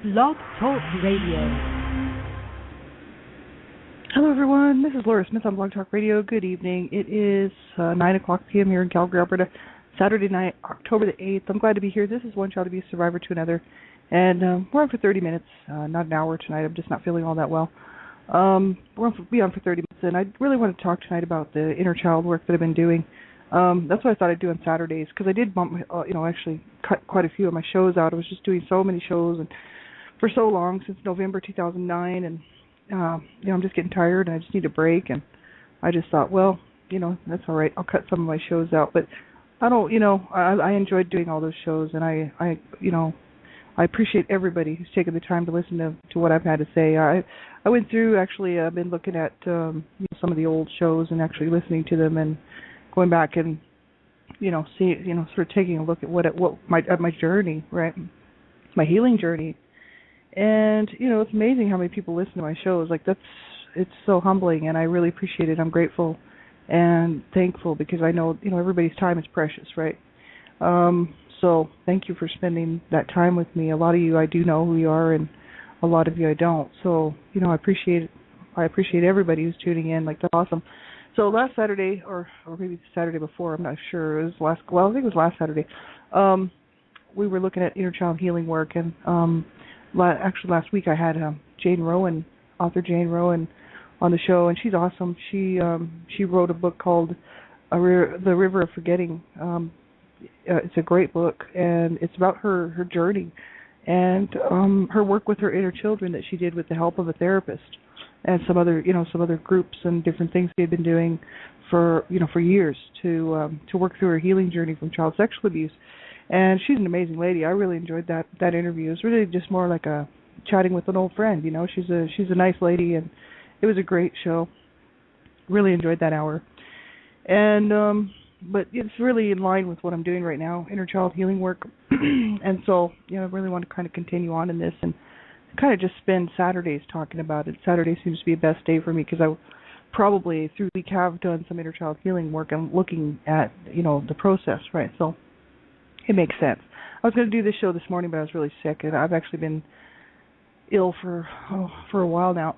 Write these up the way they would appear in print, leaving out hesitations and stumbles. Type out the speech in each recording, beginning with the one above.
Blog Talk Radio. Hello, everyone. This is Laura Smith on Blog Talk Radio. Good evening. It is 9 o'clock p.m. here in Calgary, Alberta, Saturday night, October the 8th. I'm glad to be here. This is One Child to be a Survivor to Another. And we're on for 30 minutes, not an hour tonight. I'm just not feeling all that well. Be on for 30 minutes, and I really want to talk tonight about the inner child work that I've been doing. That's what I thought I'd do on Saturdays, because I did bump, actually cut quite a few of my shows out. I was just doing so many shows and for so long, since November 2009, and I'm just getting tired and I just need a break, and I just thought, well, that's all right. I'll cut some of my shows out, but I don't, I enjoyed doing all those shows, and I appreciate everybody who's taken the time to listen to what I've had to say. I went through, actually, I've been looking at some of the old shows and actually listening to them and going back and sort of taking a look at what my journey, right, my healing journey. And, it's amazing how many people listen to my shows. It's so humbling, and I really appreciate it. I'm grateful and thankful, because I know, everybody's time is precious, right? So thank you for spending that time with me. A lot of you, I do know who you are, and a lot of you I don't. So, I appreciate everybody who's tuning in. That's awesome. So last Saturday, or maybe the Saturday before, I'm not sure. I think it was last Saturday. We were looking at inner child healing work, and actually, last week I had author Jane Rowan, on the show, and she's awesome. She wrote a book called The River of Forgetting. It's a great book, and it's about her journey and her work with her inner children that she did with the help of a therapist and some other groups and different things she had been doing for years to work through her healing journey from child sexual abuse. And she's an amazing lady. I really enjoyed that interview. It was really just more like a chatting with an old friend. She's a nice lady, and it was a great show. Really enjoyed that hour. And but it's really in line with what I'm doing right now, inner child healing work. And so, I really want to kind of continue on in this and kind of just spend Saturdays talking about it. Saturday seems to be the best day for me, because I probably through the week have done some inner child healing work and looking at the process, right? So it makes sense. I was going to do this show this morning, but I was really sick, and I've actually been ill for a while now.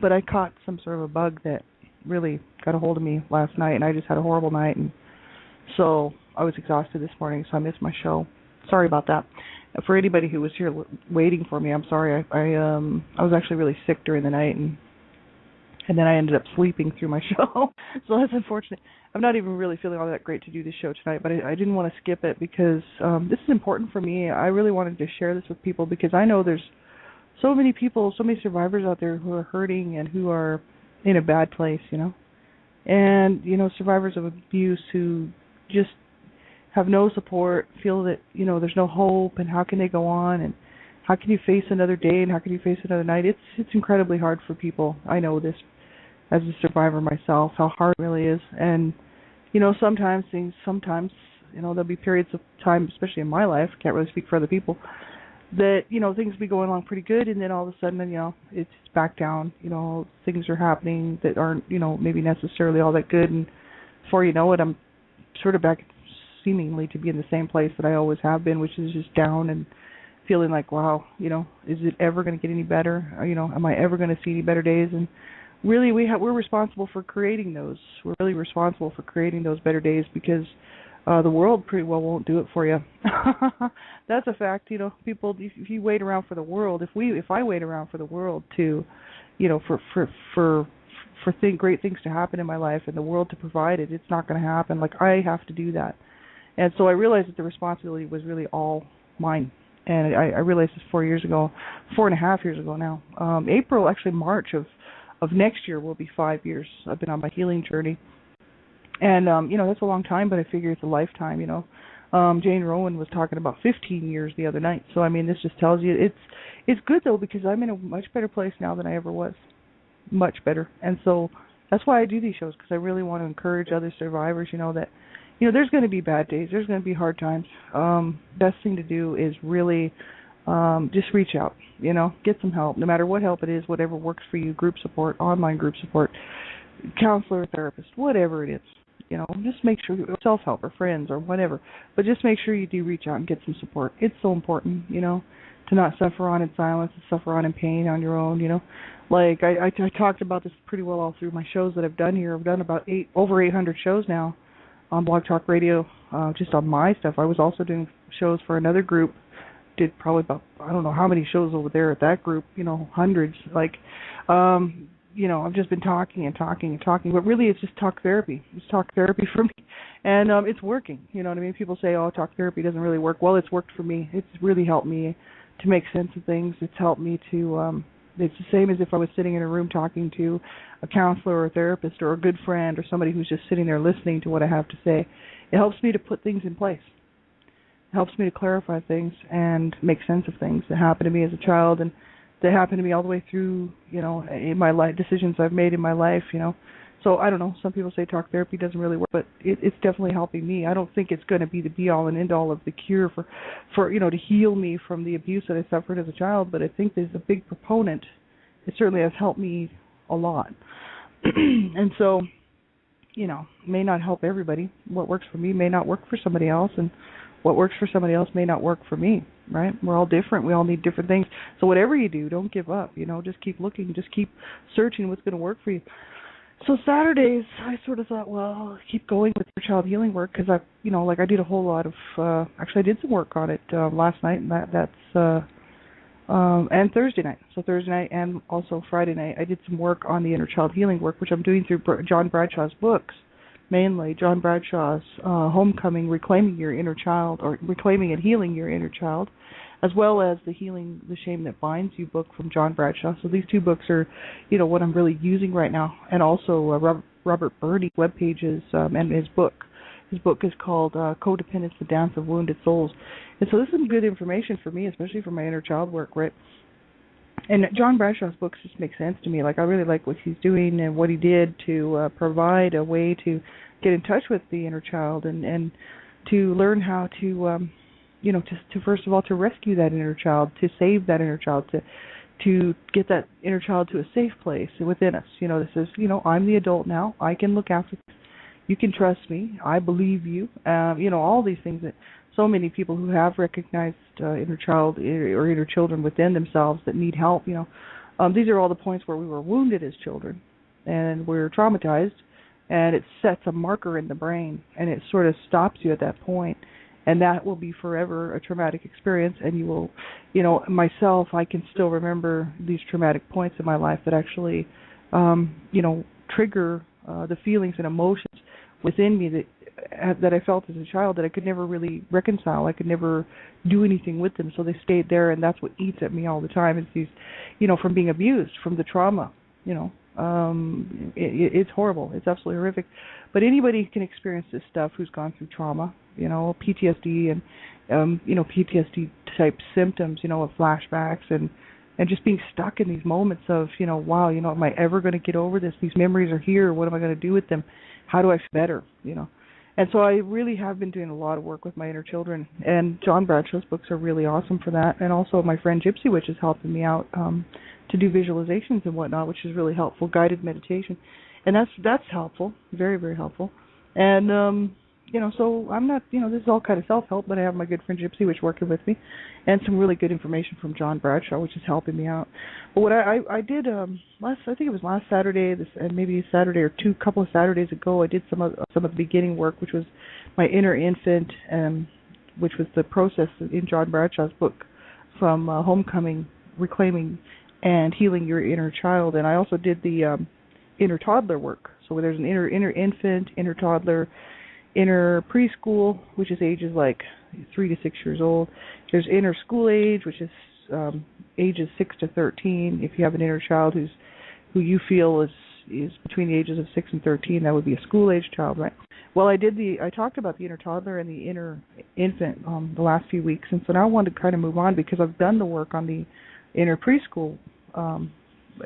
But I caught some sort of a bug that really got a hold of me last night, and I just had a horrible night, and so I was exhausted this morning, so I missed my show. Sorry about that. For anybody who was here waiting for me, I'm sorry. I was actually really sick during the night, and then I ended up sleeping through my show. So that's unfortunate. I'm not even really feeling all that great to do this show tonight, but I didn't want to skip it, because this is important for me. I really wanted to share this with people, because I know there's so many people, so many survivors out there who are hurting and who are in a bad place, and, survivors of abuse who just have no support, feel that, there's no hope, and how can they go on, and how can you face another day, and how can you face another night? It's incredibly hard for people. I know this as a survivor myself, how hard it really is. And, sometimes, there'll be periods of time, especially in my life, can't really speak for other people, that, things be going along pretty good, and then all of a sudden, it's back down. Things are happening that aren't, maybe necessarily all that good, and before you know it, I'm sort of back seemingly to be in the same place that I always have been, which is just down and feeling like, wow, is it ever going to get any better? Am I ever going to see any better days? And really, we're responsible for creating those. We're really responsible for creating those better days, because the world pretty well won't do it for you. That's a fact. People, if you wait around for the world, if I wait around for the world to, for great things to happen in my life and the world to provide it, it's not going to happen. I have to do that. And so I realized that the responsibility was really all mine. And I realized this 4.5 years ago now. March of next year will be 5 years. I've been on my healing journey. And, that's a long time, but I figure it's a lifetime, Jane Rowan was talking about 15 years the other night. So, this just tells you it's good, though, because I'm in a much better place now than I ever was. Much better. And so that's why I do these shows, because I really want to encourage other survivors, that, there's going to be bad days. There's going to be hard times. Best thing to do is really just reach out, get some help, no matter what help it is, whatever works for you, group support, online group support, counselor, therapist, whatever it is. Just make sure, self-help or friends or whatever, but just make sure you do reach out and get some support. It's so important, to to not suffer on in silence, to suffer on in pain on your own, you know. Like I talked about this pretty well all through my shows that I've done here. I've done about over 800 shows now on Blog Talk Radio, just on my stuff. I was also doing shows for another group. Did probably about, I don't know how many shows over there at that group, you know, hundreds. Like, you know, I've just been talking and talking and talking, but really it's just talk therapy. It's talk therapy for me, and it's working. You know what I mean? People say, oh, talk therapy doesn't really work. Well, it's worked for me. It's really helped me to make sense of things. It's helped me to, it's the same as if I was sitting in a room talking to a counselor or a therapist or a good friend or somebody who's just sitting there listening to what I have to say. It helps me to put things in place. It helps me to clarify things and make sense of things that happened to me as a child and that happened to me all the way through, you know, in my life, decisions I've made in my life, you know. So I don't know, some people say talk therapy doesn't really work, but it's definitely helping me. I don't think it's going to be the be-all and end-all of the cure for, you know, to heal me from the abuse that I suffered as a child, but I think there's a big proponent. It certainly has helped me a lot. And so, you know, may not help everybody. What works for me may not work for somebody else, and what works for somebody else may not work for me, right? We're all different. We all need different things. So whatever you do, don't give up, you know, just keep looking, just keep searching what's going to work for you. So Saturdays, I sort of thought, well, I'll keep going with your child healing work because I, you know, like I did a whole lot of, actually I did some work on it last night, and that's and Thursday night. So Thursday night and also Friday night, I did some work on the inner child healing work, which I'm doing through John Bradshaw's books, mainly John Bradshaw's Homecoming, Reclaiming Your Inner Child, or Reclaiming and Healing Your Inner Child, as well as the Healing the Shame That Binds You book from John Bradshaw. So these two books are, you know, what I'm really using right now, and also Robert Burney web pages and his book. His book is called Codependence, The Dance of Wounded Souls. And so this is some good information for me, especially for my inner child work, right? And John Bradshaw's books just make sense to me. Like, I really like what he's doing and what he did to provide a way to get in touch with the inner child and to learn how to, you know, to first of all, to rescue that inner child, to save that inner child, to get that inner child to a safe place within us. You know, this is, you know, I'm the adult now. I can look after this. You can trust me. I believe you. You know, all these things that so many people who have recognized inner child or inner children within themselves that need help, you know, these are all the points where we were wounded as children and we're traumatized, and it sets a marker in the brain and it sort of stops you at that point, and that will be forever a traumatic experience. And you will, you know, myself, I can still remember these traumatic points in my life that actually, you know, trigger the feelings and emotions within me that I felt as a child that I could never really reconcile. I could never do anything with them, so they stayed there, and that's what eats at me all the time. Is these, you know, from being abused, from the trauma. You know, it's horrible. It's absolutely horrific. But anybody can experience this stuff who's gone through trauma. You know, PTSD and you know, PTSD type symptoms. You know, of flashbacks and just being stuck in these moments of, you know, wow, you know, am I ever going to get over this? These memories are here. What am I going to do with them? How do I feel better? You know, and so I really have been doing a lot of work with my inner children, and John Bradshaw's books are really awesome for that. And also my friend Gypsy Witch is helping me out to do visualizations and whatnot, which is really helpful, guided meditation, and that's helpful, very, very helpful. And you know, so I'm not, you know, this is all kind of self-help, but I have my good friend Gypsy Witch working with me, and some really good information from John Bradshaw, which is helping me out. But what I did I think it was last Saturday, and maybe a Saturday or couple of Saturdays ago, I did some of the beginning work, which was my inner infant, which was the process in John Bradshaw's book from Homecoming, Reclaiming and Healing Your Inner Child. And I also did the inner toddler work. So there's an inner infant, inner toddler, inner preschool, which is ages like 3 to 6 years old. There's inner school age, which is ages 6 to 13. If you have an inner child who you feel is between the ages of 6 and 13, that would be a school age child, right? Well, I talked about the inner toddler and the inner infant the last few weeks, and so now I wanted to kind of move on because I've done the work on the inner preschool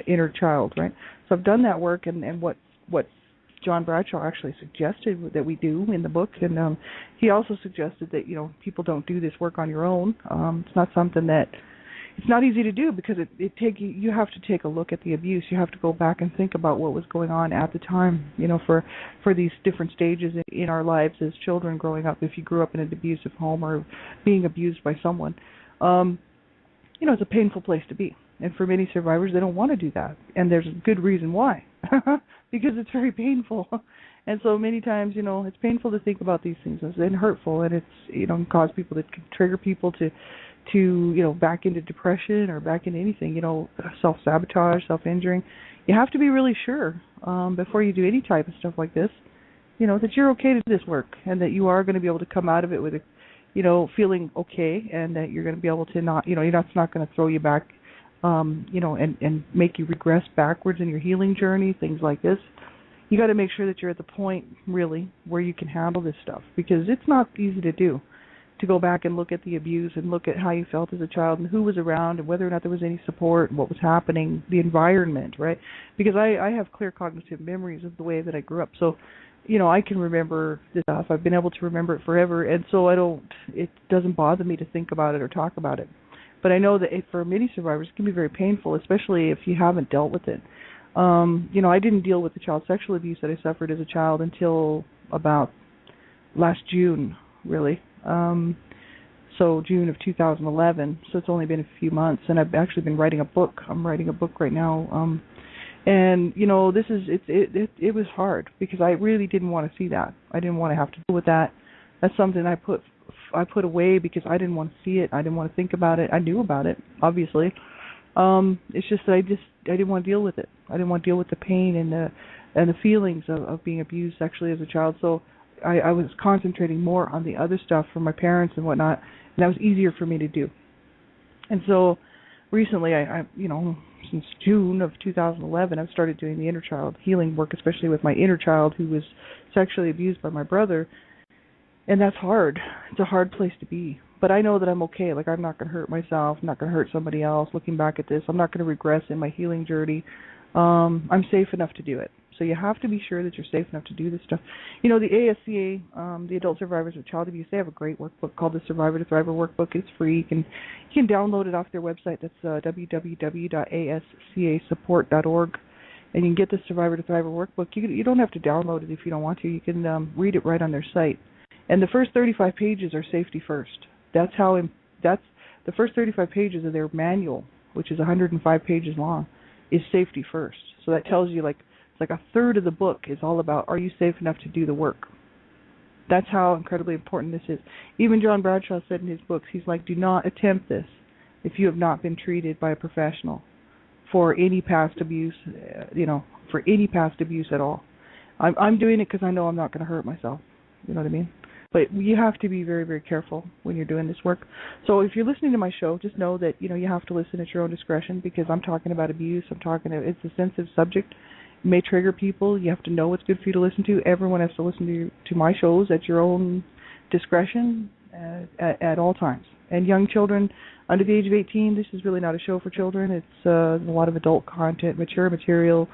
inner child, right? So I've done that work, and what John Bradshaw actually suggested that we do in the book, and he also suggested that, you know, people don't do this work on your own. It's not something that, it's not easy to do because you have to take a look at the abuse. You have to go back and think about what was going on at the time, you know, for these different stages in our lives as children growing up, if you grew up in an abusive home or being abused by someone. it's a painful place to be. And for many survivors, they don't want to do that. And there's a good reason why. Because it's very painful. And so many times, it's painful to think about these things and hurtful. And it's, can cause people to trigger people to back into depression or back into anything, self-sabotage, self-injuring. You have to be really sure before you do any type of stuff like this, that you're okay to do this work and that you are going to be able to come out of it with a feeling okay, and that you're going to be able to not, it's not going to throw you back, and make you regress backwards in your healing journey, things like this. You got to make sure that you're at the point, really, where you can handle this stuff, because it's not easy to do, to go back and look at the abuse and look at how you felt as a child and who was around and whether or not there was any support and what was happening, the environment, right? Because I have clear cognitive memories of the way that I grew up. So, I can remember this stuff. I've been able to remember it forever, and so it doesn't bother me to think about it or talk about it. But I know that for many survivors, it can be very painful, especially if you haven't dealt with it. I didn't deal with the child sexual abuse that I suffered as a child until about last June, really. So June of 2011. So it's only been a few months, and I've actually been writing a book. I'm writing a book right now. And it was hard because I really didn't want to see that. I didn't want to have to deal with that. That's something I put away because I didn't want to see it. I didn't want to think about it. I knew about it, obviously. It's just that I didn't want to deal with it. I didn't want to deal with the pain and the feelings of being abused sexually as a child. So I was concentrating more on the other stuff from my parents and whatnot, and that was easier for me to do. And so recently, I since June of 2011, I've started doing the inner child healing work, especially with my inner child who was sexually abused by my brother. And that's hard. It's a hard place to be. But I know that I'm okay. Like, I'm not going to hurt myself. I'm not going to hurt somebody else. Looking back at this, I'm not going to regress in my healing journey. I'm safe enough to do it. So you have to be sure that you're safe enough to do this stuff. The ASCA, the Adult Survivors of Child Abuse, they have a great workbook called the Survivor to Thriver Workbook. It's free. You can download it off their website. That's www.ascasupport.org. And you can get the Survivor to Thriver Workbook. You don't have to download it if you don't want to. You can read it right on their site. And the first 35 pages are safety first. That's the first 35 pages of their manual, which is 105 pages long, is safety first. So that tells you it's like a third of the book is all about, are you safe enough to do the work? That's how incredibly important this is. Even John Bradshaw said in his books, he's like, do not attempt this if you have not been treated by a professional for any past abuse, for any past abuse at all. I'm doing it because I know I'm not going to hurt myself. You know what I mean? But you have to be very, very careful when you're doing this work. So if you're listening to my show, just know that, you have to listen at your own discretion, because I'm talking about abuse. It's a sensitive subject. It may trigger people. You have to know what's good for you to listen to. Everyone has to listen to my shows at your own discretion at all times. And young children under the age of 18, this is really not a show for children. It's a lot of adult content, mature material.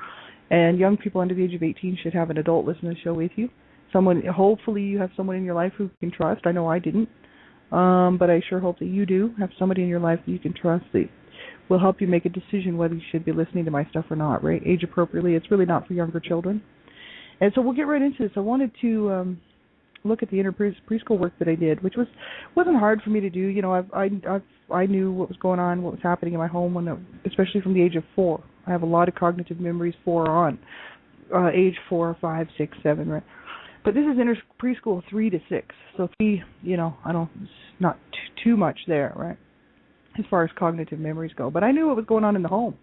And young people under the age of 18 should have an adult listen to the show with you. Hopefully you have someone in your life who you can trust. I know I didn't, but I sure hope that you do have somebody in your life that you can trust that will help you make a decision whether you should be listening to my stuff or not, right? Age appropriately. It's really not for younger children. And so we'll get right into this. I wanted to look at the inner preschool work that I did, which wasn't hard for me to do. I knew what was going on, what was happening in my home, especially from the age of 4. I have a lot of cognitive memories 4 on, age 4, 5, 6, 7, right? But this is inner preschool 3 to 6. So 3, it's not too much there, right, as far as cognitive memories go. But I knew what was going on in the home.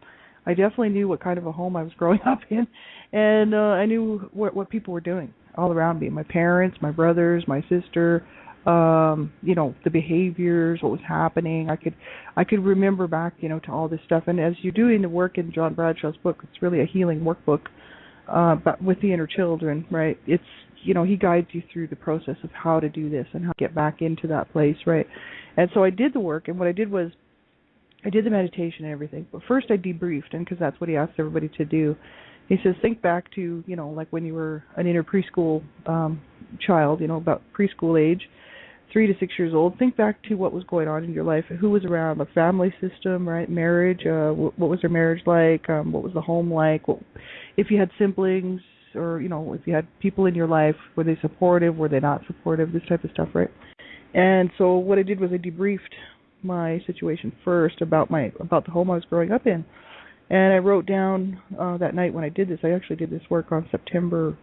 I definitely knew what kind of a home I was growing up in, and I knew what people were doing all around me. My parents, my brothers, my sister, the behaviors, what was happening. I could remember back, to all this stuff. And as you're doing the work in John Bradshaw's book, it's really a healing workbook, but with the inner children, right? It's he guides you through the process of how to do this and how to get back into that place, right? And so I did the work, and what I did was I did the meditation and everything. But first I debriefed, and because that's what he asked everybody to do. He says, think back to, like when you were an inner preschool child, about preschool age, 3 to 6 years old. Think back to what was going on in your life, who was around, the family system, right? Marriage, what was their marriage like? What was the home like? If you had siblings, or if you had people in your life, were they supportive, were they not supportive, this type of stuff, right? And so what I did was I debriefed my situation first about the home I was growing up in. And I wrote down that night when I did this. I actually did this work on September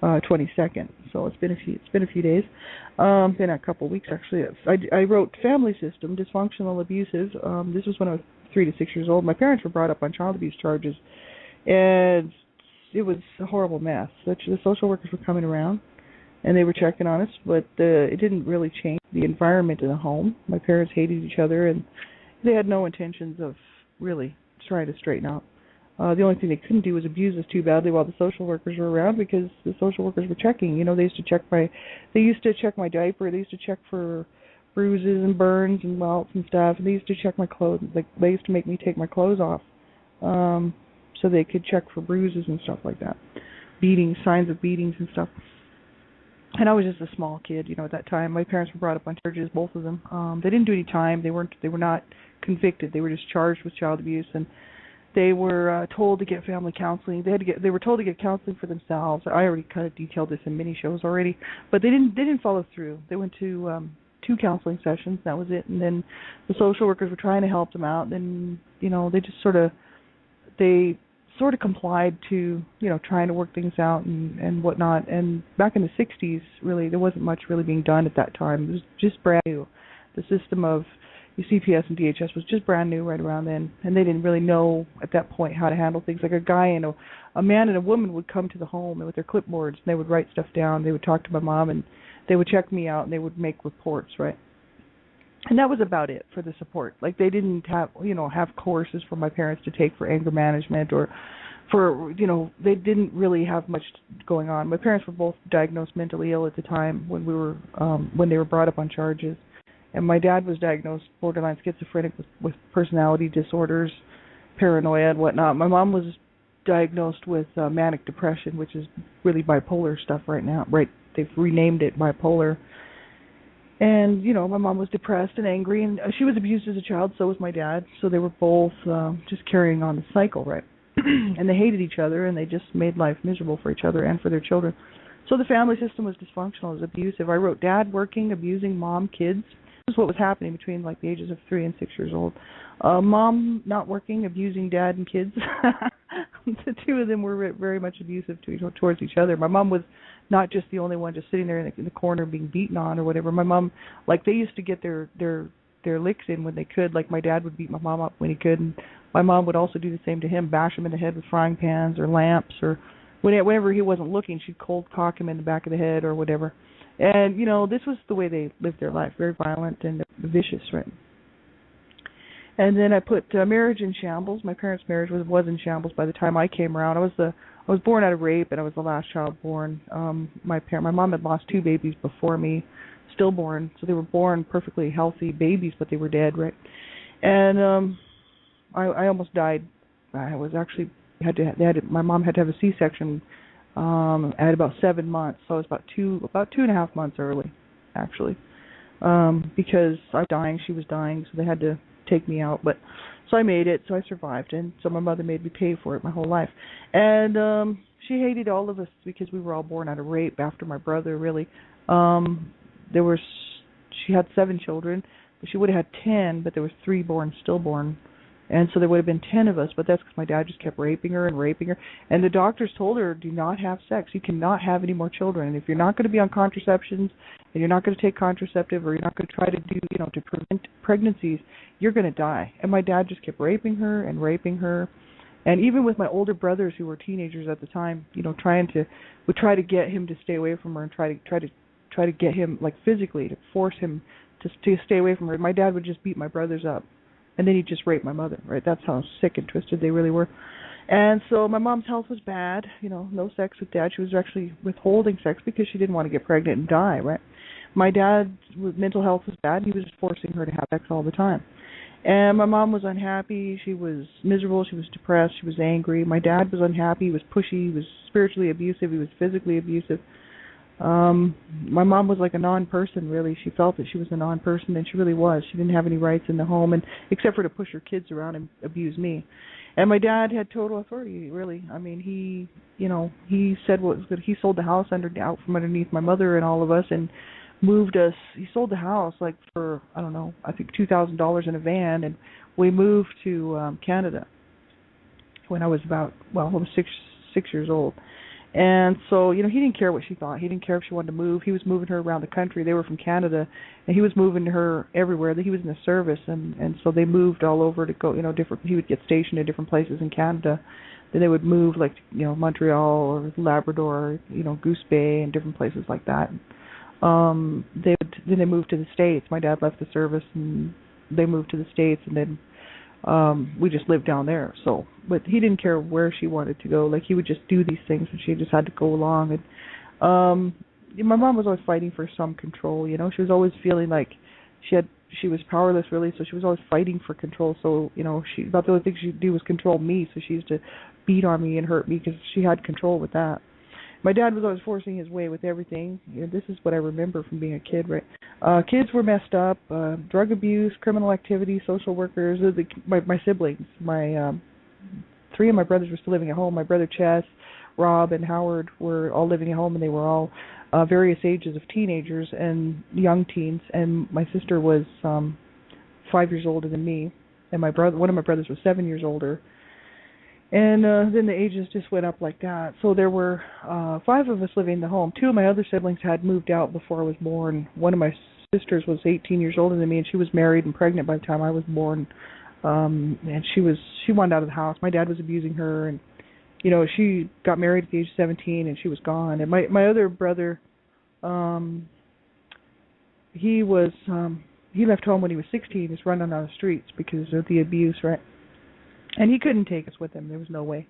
22nd. So it's been a few days. Been a couple of weeks actually. I wrote family system, dysfunctional, abusive. This was when I was 3 to 6 years old. My parents were brought up on child abuse charges, and it was a horrible mess. The social workers were coming around, and they were checking on us, but it didn't really change the environment in the home. My parents hated each other, and they had no intentions of really trying to straighten out. The only thing they couldn't do was abuse us too badly while the social workers were around, because the social workers were checking. They used to check my diaper. They used to check for bruises and burns and welts and stuff. And they used to check my clothes. Like, they used to make me take my clothes off, so they could check for bruises and stuff like that, signs of beatings and stuff. And I was just a small kid, at that time. My parents were brought up on charges, both of them. They didn't do any time. They were not convicted. They were just charged with child abuse, and they were told to get family counseling. They were told to get counseling for themselves. I already kind of detailed this in mini shows already, but they didn't follow through. They went to 2 counseling sessions. That was it. And then the social workers were trying to help them out. Then they just sort of complied to trying to work things out and whatnot. And back in the 60s, really, there wasn't much really being done at that time. It was just brand new. The system of CPS and DHS was just brand new right around then, and they didn't really know at that point how to handle things. Like a man and a woman would come to the home with their clipboards, and they would write stuff down. They would talk to my mom, and they would check me out, and they would make reports, right? And that was about it for the support. Like, they didn't have courses for my parents to take for anger management, or they didn't really have much going on. My parents were both diagnosed mentally ill at the time when they were brought up on charges. And my dad was diagnosed borderline schizophrenic with personality disorders, paranoia and whatnot. My mom was diagnosed with manic depression, which is really bipolar stuff right now. Right, they've renamed it bipolar. And, my mom was depressed and angry, and she was abused as a child, so was my dad. So they were both just carrying on the cycle, right? And they hated each other, and they just made life miserable for each other and for their children. So the family system was dysfunctional, it was abusive. I wrote dad working, abusing mom, kids. This is what was happening between like the ages of 3 and 6 years old. Mom not working, abusing dad and kids. The two of them were very much abusive towards each other. My mom was not just the only one just sitting there in the corner being beaten on or whatever. My mom, like, they used to get their licks in when they could. Like, my dad would beat my mom up when he could, and my mom would also do the same to him, bash him in the head with frying pans or lamps, or whenever he wasn't looking, she'd cold cock him in the back of the head or whatever. And, this was the way they lived their life, very violent and vicious, right? And then I put marriage in shambles. My parents' marriage was in shambles by the time I came around. I was born out of rape, and I was the last child born. My mom had lost 2 babies before me, stillborn, so they were born perfectly healthy babies, but they were dead, right? And I almost died. I was actually my mom had to have a C-section at about 7 months, so I was about 2.5 months early, actually, because I was dying, she was dying, so they had to take me out. But so I made it, so I survived, and so my mother made me pay for it my whole life. And she hated all of us because we were all born out of rape after my brother, really. She had 7 children, but she would have had 10, but there was 3 stillborn. And so there would have been 10 of us, but that's because my dad just kept raping her. And the doctors told her, do not have sex. You cannot have any more children. And if you're not going to be on contraceptions, and you're not going to take contraceptive, or you're not going to try to do, to prevent pregnancies, you're going to die. And my dad just kept raping her. And even with my older brothers who were teenagers at the time, would try to get him to stay away from her and try to get him, like, physically, to force him to stay away from her. My dad would just beat my brothers up. And then he'd just rape my mother, right? That's how sick and twisted they really were. And so my mom's health was bad, no sex with dad. She was actually withholding sex because she didn't want to get pregnant and die, right? My dad's mental health was bad. He was forcing her to have sex all the time. And my mom was unhappy. She was miserable. She was depressed. She was angry. My dad was unhappy. He was pushy. He was spiritually abusive. He was physically abusive. My mom was like a non-person, really. She felt that she was a non-person, and she really was. She didn't have any rights in the home, and except for to push her kids around and abuse me. And my dad had total authority, really. I mean, he said what was good. He sold the house out from underneath my mother and all of us, and moved us. He sold the house like for, I don't know, I think $2,000 in a van, and we moved to Canada when I was about, well, I was six years old. And so, he didn't care what she thought. He didn't care if she wanted to move. He was moving her around the country. They were from Canada, and he was moving her everywhere. He was in the service, and so they moved all over to go, different. He would get stationed in different places in Canada. Then they would move, like, Montreal or Labrador, Goose Bay, and different places like that. Then they moved to the States. My dad left the service, and they moved to the States, and then we just lived down there. So, but he didn't care where she wanted to go. Like, he would just do these things, and she just had to go along. And my mom was always fighting for some control. She was always feeling like she was powerless, really. So she was always fighting for control. So she about the only thing she'd do was control me. So she used to beat on me and hurt me because she had control with that. My dad was always forcing his way with everything. This is what I remember from being a kid, right? Kids were messed up, drug abuse, criminal activity, social workers. My siblings, three of my brothers were still living at home. My brother Chess, Rob, and Howard were all living at home, and they were all various ages of teenagers and young teens. And my sister was 5 years older than me, and one of my brothers was 7 years older. And then the ages just went up like that. So there were 5 of us living in the home. 2 of my other siblings had moved out before I was born. One of my sisters was 18 years older than me, and she was married and pregnant by the time I was born. And she wanted out of the house. My dad was abusing her, and she got married at the age of 17, and she was gone. And my other brother, he left home when he was 16. He was running on the streets because of the abuse, right? And he couldn't take us with him. There was no way.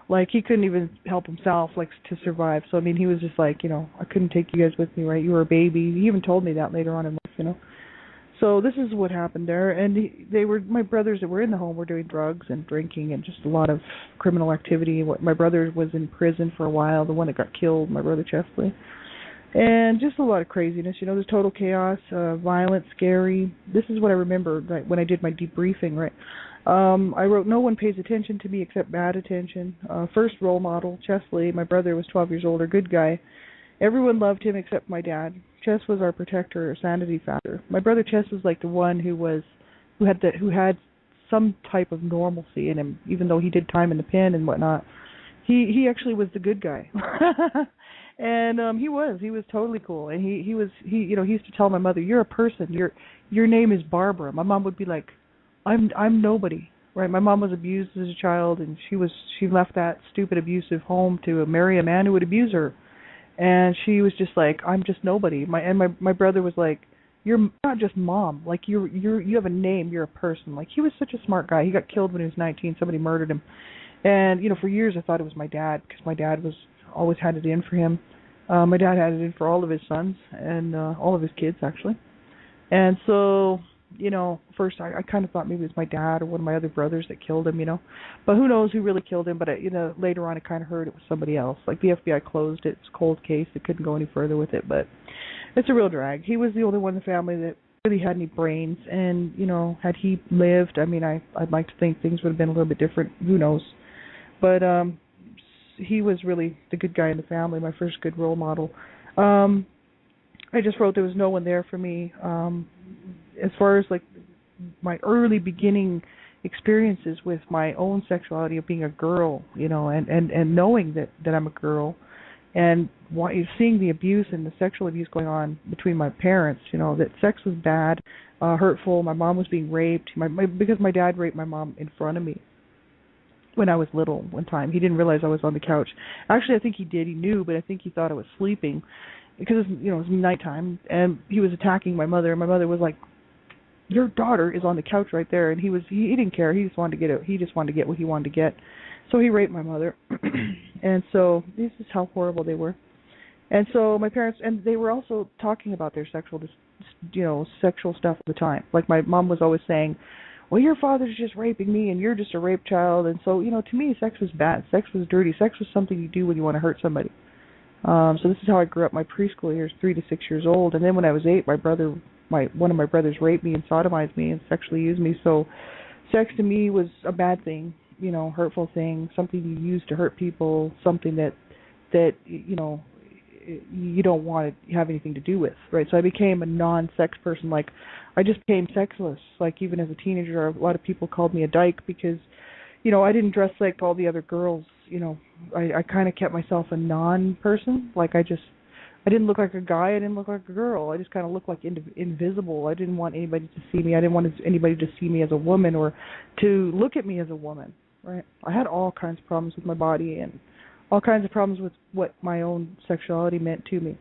Like, he couldn't even help himself, like, to survive. So, I mean, he was just like, I couldn't take you guys with me, right? You were a baby. He even told me that later on in life, So this is what happened there. And my brothers that were in the home were doing drugs and drinking and just a lot of criminal activity. My brother was in prison for a while, the one that got killed, my brother Chesley. And just a lot of craziness. There's total chaos, violent, scary. This is what I remember when I did my debriefing, right? I wrote, no one pays attention to me except bad attention. First role model, Chesley. My brother was 12 years older, good guy. Everyone loved him except my dad. Chess was our protector, sanity factor. My brother Chess was like the one who had some type of normalcy in him, even though he did time in the pen and whatnot. He actually was the good guy. And he was totally cool. And he used to tell my mother, "You're a person. Your name is Barbara." My mom would be like, I'm nobody, right? My mom was abused as a child, and she left that stupid abusive home to marry a man who would abuse her, and she was just like, I'm just nobody. My brother was like, you're not just mom, like you have a name, you're a person. Like, he was such a smart guy. He got killed when he was 19. Somebody murdered him, and for years I thought it was my dad because my dad always had it in for him. My dad had it in for all of his sons and all of his kids actually, and so. First I kind of thought maybe it was my dad or one of my other brothers that killed him, But who knows who really killed him, but later on I kind of heard it was somebody else. Like, the FBI closed it. It's a cold case. They couldn't go any further with it, but it's a real drag. He was the only one in the family that really had any brains, and, had he lived, I mean, I'd like to think things would have been a little bit different. Who knows? But he was really the good guy in the family, my first good role model. I just wrote there was no one there for me. As far as like my early beginning experiences with my own sexuality of being a girl, and knowing that I'm a girl, and seeing the abuse and the sexual abuse going on between my parents, that sex was bad, hurtful. My mom was being raped. Because my dad raped my mom in front of me when I was little one time. He didn't realize I was on the couch. Actually, I think he did. He knew, but I think he thought I was sleeping because it was nighttime, and he was attacking my mother. And my mother was like, "Your daughter is on the couch right there," and he didn't care. He just wanted to get it. He just wanted to get what he wanted to get. So he raped my mother. And so this is how horrible they were. And so my parents, and they were also talking about their sexual stuff all the time. Like, my mom was always saying, "Well, your father's just raping me, and you're just a rape child." And so, to me, sex was bad. Sex was dirty. Sex was something you do when you want to hurt somebody. So this is how I grew up my preschool years, 3 to 6 years old. And then when I was 8, one of my brothers raped me and sodomized me and sexually used me. So sex to me was a bad thing, hurtful thing, something you use to hurt people, something that you don't want to have anything to do with, right? So I became a non-sex person. Like, I just became sexless. Like, even as a teenager, a lot of people called me a dyke because, I didn't dress like all the other girls. I kind of kept myself a non-person. Like, I didn't look like a guy. I didn't look like a girl. I just kind of looked like invisible. I didn't want anybody to see me. I didn't want anybody to see me as a woman or to look at me as a woman, right? I had all kinds of problems with my body and all kinds of problems with what my own sexuality meant to me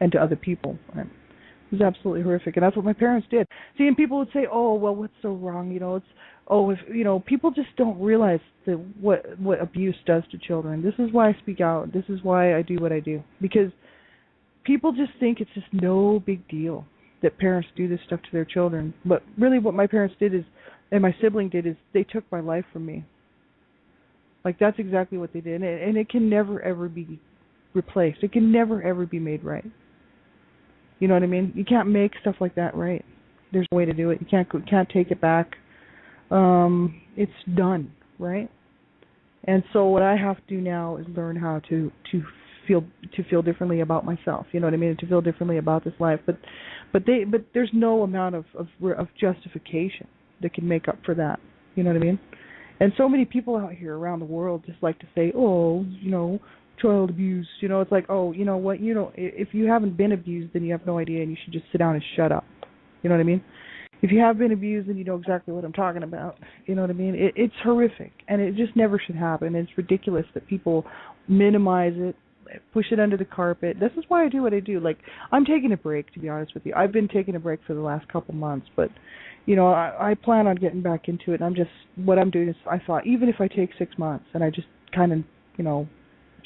and to other people. Right? It was absolutely horrific, and that's what my parents did. See, and people would say, "Oh, well, what's so wrong?" If people just don't realize that what abuse does to children. This is why I speak out. This is why I do what I do, because people just think it's just no big deal that parents do this stuff to their children. But really, what my parents did is, and my sibling did, is they took my life from me. Like, that's exactly what they did, and it can never ever be replaced. It can never ever be made right. You know what I mean? You can't make stuff like that right. There's no way to do it. You can't take it back. It's done, right? And so what I have to do now is learn how to feel differently about myself. You know what I mean? To feel differently about this life. But there's no amount of justification that can make up for that. You know what I mean? And so many people out here around the world just like to say, "Oh, child abuse." It's like, "Oh, you know what? If you haven't been abused, then you have no idea, and you should just sit down and shut up." You know what I mean? If you have been abused, then you know exactly what I'm talking about. You know what I mean? It's horrific, and it just never should happen. It's ridiculous that people minimize it, push it under the carpet. This is why I do what I do. Like, I'm taking a break, to be honest with you. I've been taking a break for the last couple months, but I plan on getting back into it. And what I'm doing is, I thought, even if I take 6 months and I just kind of,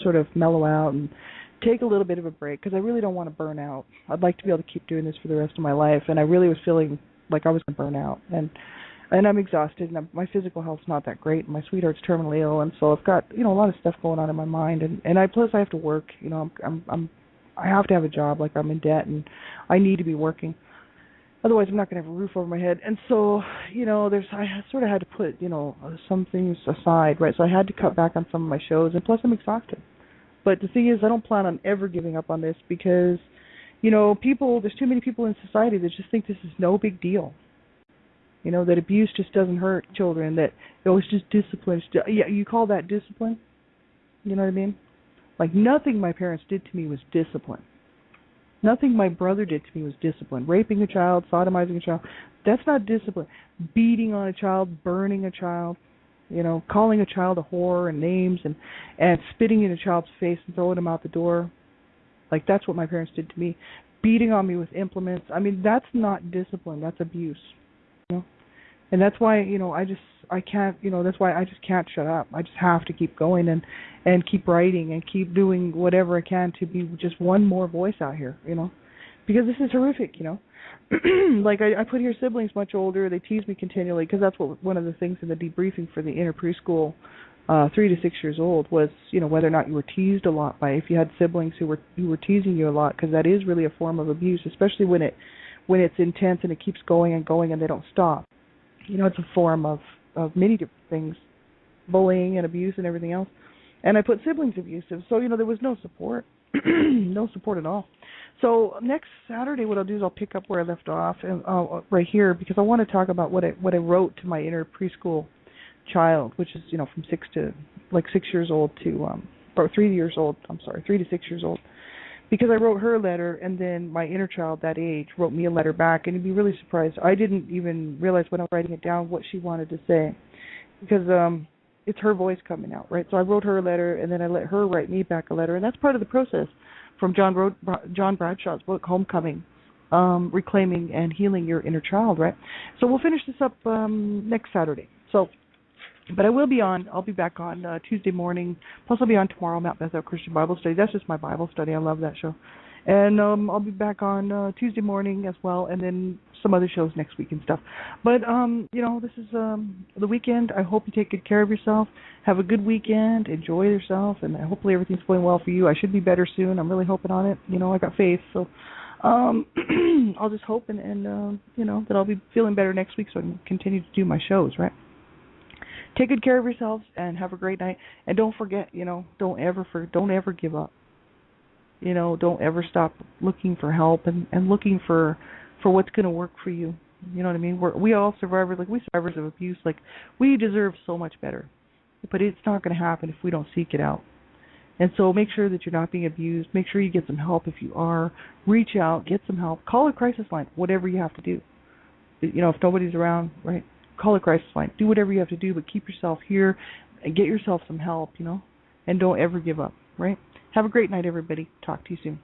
sort of mellow out and take a little bit of a break, because I really don't want to burn out. I'd like to be able to keep doing this for the rest of my life, and I really was feeling like I was going to burn out, and I'm exhausted, and my physical health's not that great. My sweetheart's terminally ill, and so I've got a lot of stuff going on in my mind, and I have to work. I have to have a job. Like, I'm in debt, and I need to be working. Otherwise, I'm not going to have a roof over my head. And so, I sort of had to put, some things aside, right? So I had to cut back on some of my shows, and plus I'm exhausted. But the thing is, I don't plan on ever giving up on this because, there's too many people in society that just think this is no big deal. That abuse just doesn't hurt children, that it's just discipline. Yeah, you call that discipline? You know what I mean? Like, nothing my parents did to me was discipline. Nothing my brother did to me was discipline. Raping a child, sodomizing a child, that's not discipline. Beating on a child, burning a child, calling a child a whore and names and spitting in a child's face and throwing him out the door. Like, that's what my parents did to me. Beating on me with implements. I mean, that's not discipline. That's abuse. And that's why, I can't, that's why I just can't shut up. I just have to keep going and keep writing and keep doing whatever I can to be just one more voice out here, because this is horrific, Like, I put here siblings much older. They tease me continually because that's one of the things in the debriefing for the inner preschool 3 to 6 years old was, whether or not you were teased a lot by, if you had siblings who were teasing you a lot, because that is really a form of abuse, especially when it's intense and it keeps going and going and they don't stop. It's a form of many different things, bullying and abuse and everything else. And I put siblings abusive, so there was no support, no support at all. So next Saturday, what I'll do is I'll pick up where I left off, and right here, because I want to talk about what I wrote to my inner preschool child, which is from 6 years old to or 3 years old. I'm sorry, 3 to 6 years old. Because I wrote her a letter, and then my inner child that age wrote me a letter back, and you'd be really surprised. I didn't even realize when I was writing it down what she wanted to say, because it's her voice coming out, right? So I wrote her a letter, and then I let her write me back a letter, and that's part of the process from John Bradshaw's book, Homecoming, Reclaiming and Healing Your Inner Child, right? So we'll finish this up next Saturday. But I will be on. I'll be back on Tuesday morning. Plus, I'll be on tomorrow, Mount Bethel Christian Bible Study. That's just my Bible study. I love that show. And I'll be back on Tuesday morning as well, and then some other shows next week and stuff. But, this is the weekend. I hope you take good care of yourself. Have a good weekend. Enjoy yourself, and hopefully everything's going well for you. I should be better soon. I'm really hoping on it. I got faith. So I'll just hope and that I'll be feeling better next week so I can continue to do my shows, right? Take good care of yourselves and have a great night. And don't forget, don't ever give up. Don't ever stop looking for help and looking for what's going to work for you. You know what I mean? We all survivors, we survivors of abuse, we deserve so much better. But it's not going to happen if we don't seek it out. And so make sure that you're not being abused. Make sure you get some help if you are. Reach out, get some help. Call a crisis line, whatever you have to do. If nobody's around, right, call a crisis line. Do whatever you have to do, but keep yourself here and get yourself some help, and don't ever give up, right? Have a great night, everybody. Talk to you soon.